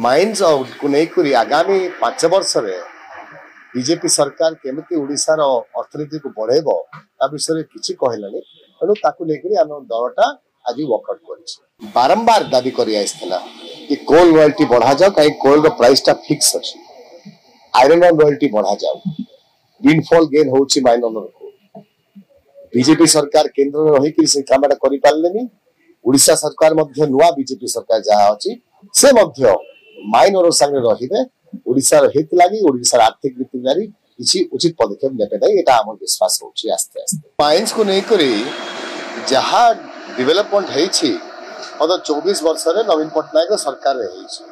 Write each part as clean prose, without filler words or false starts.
Mines को लेकर आगामी 5 वर्ष बीजेपी सरकार केमिति ओडिशार अर्थनीति को बढ़ेब ता विषय किसी कहलानी तेणु ताकू लेकर आम दलटा आज वर्कआउट कर बारंबार दाबी कर कि कोल रॉयल्टी बढ़ा जाओ कहीं कोल प्राइस टा फिक्स अच्छी आयरन रॉयल्टी बढ़ा जाओ विंडफॉल गेन होची माइन ओनर को बीजेपी सरकार केंद्र में रही से कामटा कर पारे ओडिशा सरकार मध्य नुआ बीजेपी सरकार जहाँ अच्छी से मध्य माइन ओनर संगे रहिबे ओडिशार हित लागि ओडिशार आर्थिक नीति लागि किसी उचित पदक्षेप नेबे नै एटा हमर विश्वास होची आस्ते आस्ते माइंस को नै करी जहाँ डेवलपमेंट हेछि पद 24 वर्ष रे नवीन पटनायक सरकार रे हेछि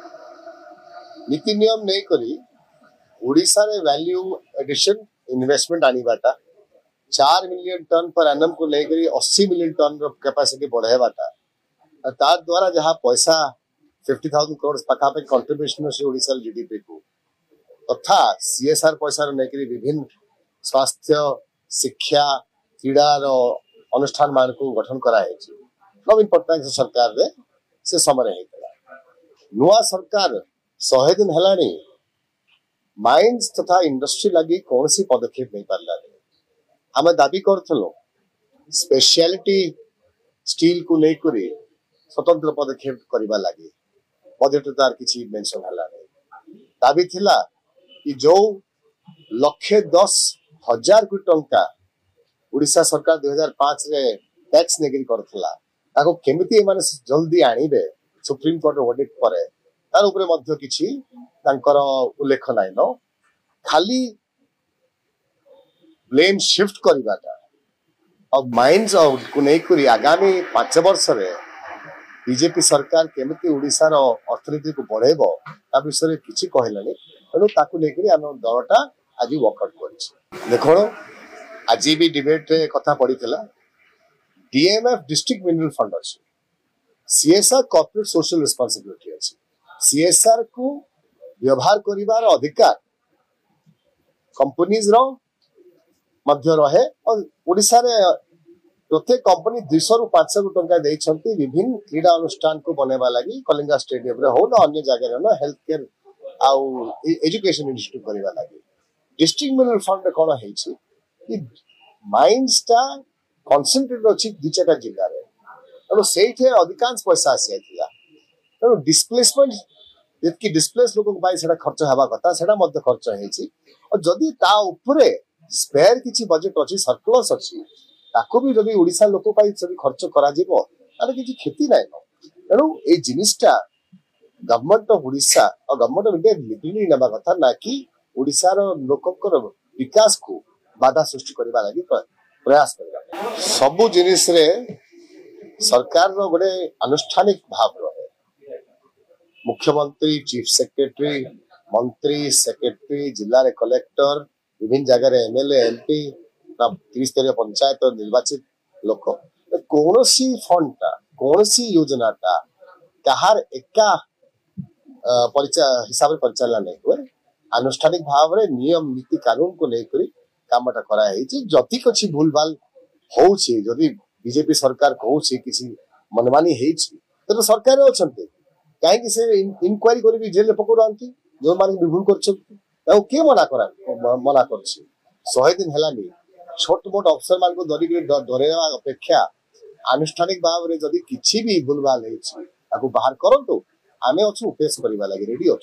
नीति नियम नै करी ओडिशा रे वैल्यू एडिशन इन्वेस्टमेंट आनिबाटा 4 मिलियन टन पर एनम को लेकर 80 मिलियन टन रो कैपेसिटी बढ़ाइबाटा ता द्वारा जहाँ पैसा 50,000 करोड़ पाखापे कंट्रीब्यूशन से ओडिशा जीडीपी को तथा सीएसआर पैसा लेकर विभिन्न स्वास्थ्य शिक्षा क्रीड़ा अनुष्ठान मान को गठन कराई नवीन पटनायक सरकार रे से समय नुआ सरकार 100 दिन है माइंस तथा इंडस्ट्री लगी कौन सी पदक्षेप नहीं पारा आम दाबी करूँ स्पेशलिटी स्टील को लेकर स्वतंत्र पदक्षेप करने लगी बजेट तार किसी मेंशन हला दाबी थिला कि जो 1,10,000 कोटी टंका ओडिशा सरकार 2005 रे टैक्स नेगिरी करथला ताको केमिति माने जल्दी आनिबे सुप्रीम कोर्ट वर्डिक्ट परे तार ऊपर मध्य किछि तांकर उल्लेख नाइ न खाली ब्लेम शिफ्ट करिबाटा अब माइंस को लेकर आगामी 5 वर्ष रे बीजेपी सरकार केमिति ओडिशार अर्थनीति को बढ़ेब ता विषय किसी कहलानी तेणु ताकू लेकर आम दलटा आज वर्कआउट कर देखो आज भी डिबेट रे कथा पड़ी डीएमएफ डिस्ट्रिक्ट मिनरल फंड अच्छी सीएसआर कॉर्पोरेट सोशल रिस्पांसिबिलिटी अच्छी सीएसआर को व्यवहार करिवार अधिकार कंपनीज रो मध्य रहे और ओडिशा रे प्रत्येक कंपनी 200 रु 500 टंका देइछंती विभिन्न क्रीड़ा अनुष्ठान को बनेबा लागि कलिंगा स्टेडियम रे हो ना अन्य जगह रे ना हेल्थ केयर आउ एजुकेशन इंस्टीट्यूट करबा लागि डिस्ट्रिक्ट मिनरल फंड कोन हेछि कि माइंस ता कंसंट्रेटेड अछि दुचका जिल्ला रे और सेठे अधिकांश पैसा आसी आइथिला तो डिस्प्लेसमेंट जतकी डिस्प्लेस लोक पाई सेटा खर्च हेबा कथा सेटा मध्य खर्च हेछि और जदी ता ऊपरे स्पेयर किछि बजेट अछि सरप्लस अछि ताको भी जब ओडिशा लोक खर्च करा किसी क्षति ना तेणु ये जिनिसटा गवर्नमेंट ऑफ ओडिशा और गवर्नमेंट ऑफ इंडिया लिबरली नेबा कथा ना कि ओडिशार लोककर विकास को बाधा सृष्टि करबा लागि प्रयास करबा सबु जिनिस रे सरकार रो गोटे आनुष्ठानिक भाव रहे मुख्यमंत्री चीफ सेक्रेटरी मंत्री सेक्रेटरी जिला रे कलेक्टर विभिन्न जगह एमएलए एमपी 30 पंचायत निर्वाचित लोक कौन सी फंड टा कौन सी योजना टा कहार एका हिसाब परिचालन नहीं हुए आनुष्ठानिक भाव रे नियम नीति कानून को लेकर कामटा करा जति किसी भूल भाल होउछि जदि बीजेपी सरकार कहूछि किसी मनमानी हेछि तो सरकार अछंते काहे से इंक्वायरी करी जेल पकड़ांती जो माने भूल करछंती के मना करछि 100 दिन हेलानी छोट मोट अफसर मान को डरेवा अपेक्षा आनुष्ठानिक भाव रे जदि किछि भी भूल भाल हेछि ताको बाहर करंतु आमे अछु पेश करबा लागि रेडी अछु।